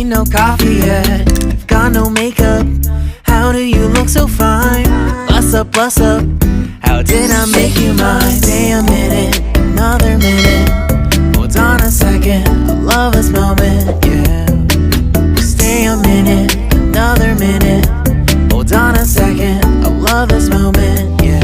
no coffee yet. You've got no makeup. How do you look so fine? Bust up, bust up. How did I make you mine? Stay a minute, another minute. Hold on a second, I love this moment, yeah. Stay a minute, another minute. Hold on a second, I love this moment, yeah.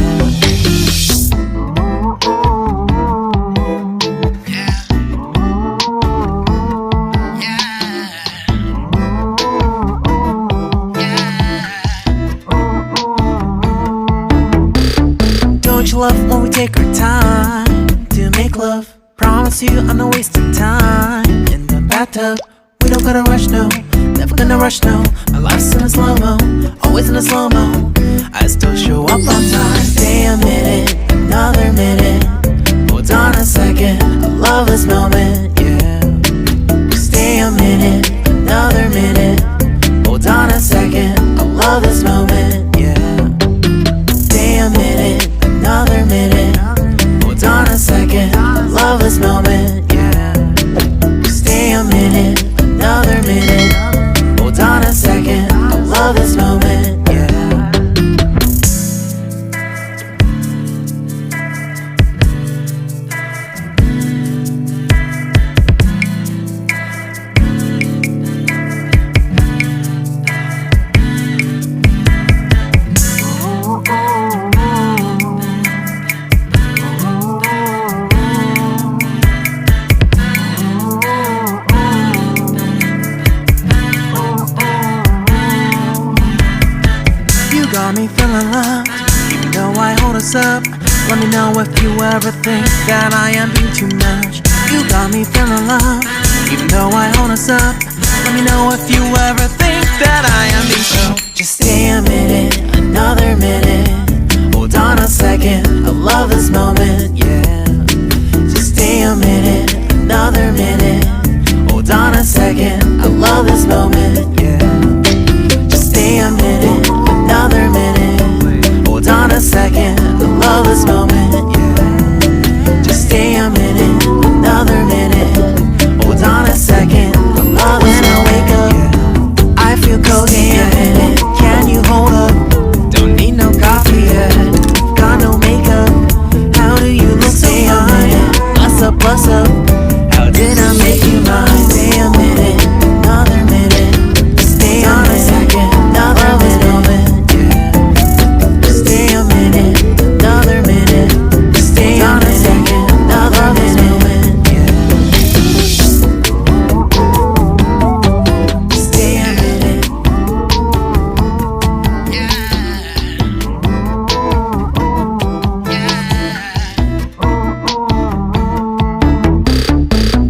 Don't you love when we take our time to make love? Promise you I'm not wasting time in the bathtub. We don't gotta rush, no, never gonna rush, no. My life's in a slow-mo, always in a slow-mo. I still show up on time. Stay a minute, another minute. Hold on a second, I love this moment, yeah. Stay a minute, another minute. Hold on a second, I love this moment, yeah. Stay a minute, another minute. Hold on a second, I love this moment, yeah. Stay a minute, another minute. Hold on a second, I love this moment, yeah. Got me feeling loved, even though I hold us up. Let me know if you ever think that I am being too much. You got me feeling loved, even though I hold us up. Let me know if you ever think that I am being so. Just stay a minute, another minute. Hold on a second, I love this moment, yeah. Just stay a minute, another minute. Hold on a second, I love this moment, yeah. Just stay a minute, another minute. Hold on a second, I love this moment, yeah. Just stay a minute, another minute. Hold on a second, I love this moment. When I wake up, I feel cold. Stay a minute, can you hold up? Don't need no coffee yet. Got no makeup. How do you look so fine? Bust up, bust up. How did I make you mine? Stay a minute, another minute. Stay on a second, another minute.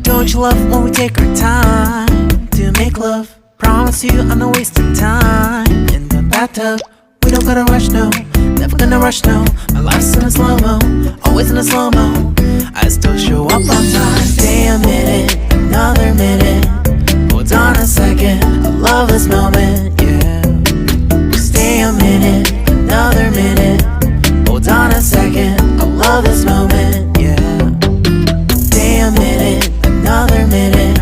Don't you love when we take our time to make love? Promise you I'm not wasting time in the bathtub. We don't gotta rush, no, never gonna rush, no. My life's in a slow-mo, always in a slow-mo. I still show up on time. Stay a minute, another minute. Hold on a second, I love this moment, yeah. Stay a minute, another minute. Hold on a second, I love this moment, yeah. Stay a minute, another minute.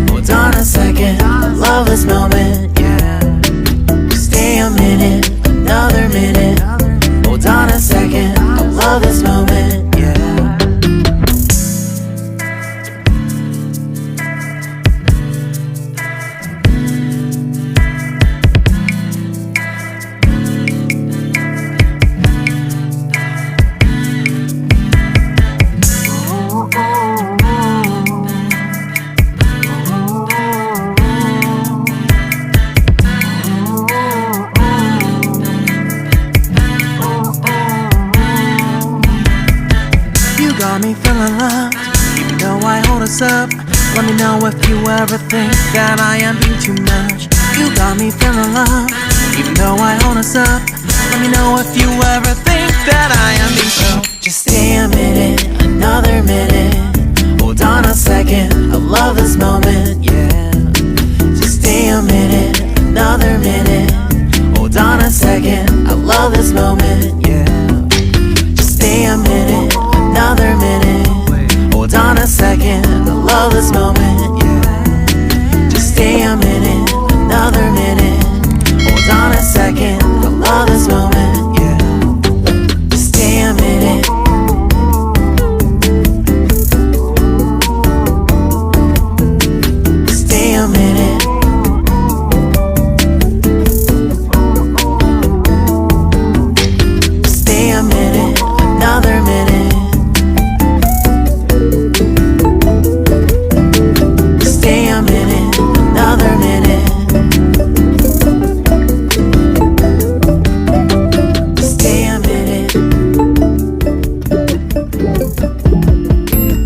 Hold on a second, I love this moment, yeah. Stay a minute, another minute. Hold on a second, I love this moment, yeah. Got me feeling loved, even though I hold us up. Let me know if you ever think that I am being too much. You got me feeling loved, even though I hold us up. Let me know if you ever think that I am being so. Just stay a minute, another minute. Hold on a second, I love this moment, yeah. Just stay a minute, another minute. Hold on a second, I love this moment, yeah. Just stay a minute, another minute. Hold on a second, I love this moment, yeah. Just stay a minute. another minute. Hold on a second, I love this moment, yeah. Stay a minute. Stay a minute. Stay a minute, another minute. Stay a minute, another minute. Stay a minute.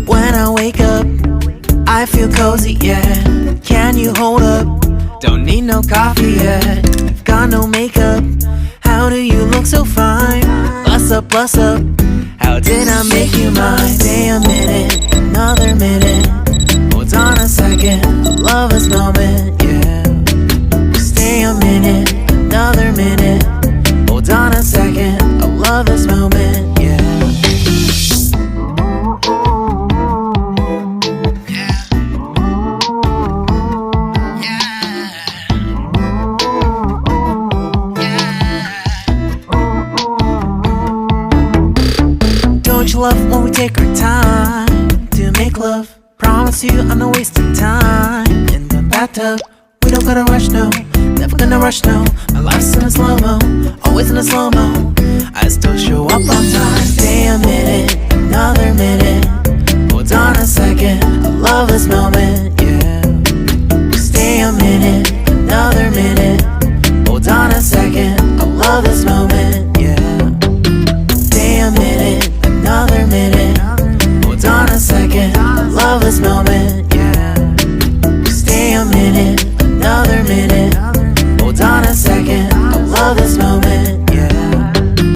When I wake up, I feel cozy, yeah. Can you hold up? Don't need no coffee yet. I've got no makeup. How do you look so fine? Bust up, bust up. How did I make you mine? Stay a minute, another minute. Hold on a second, I love this moment, yeah. Stay a minute, another minute. Hold on a second, I love this moment, yeah. Don't you love when we take our time to make love? Promise you I'm not wasting time in the bathtub. We don't gotta rush, no. Never gonna rush, no. My life's in a slow-mo, always in a slow-mo. I still show up on time. Stay a minute, another minute. Hold on a second, I love this moment, yeah. Stay a minute, another minute. Hold on a second, I love this moment, yeah. Stay a minute, another minute. Hold on a second, I love this moment, yeah. Stay a minute, another minute. Hold on a second, I love this moment.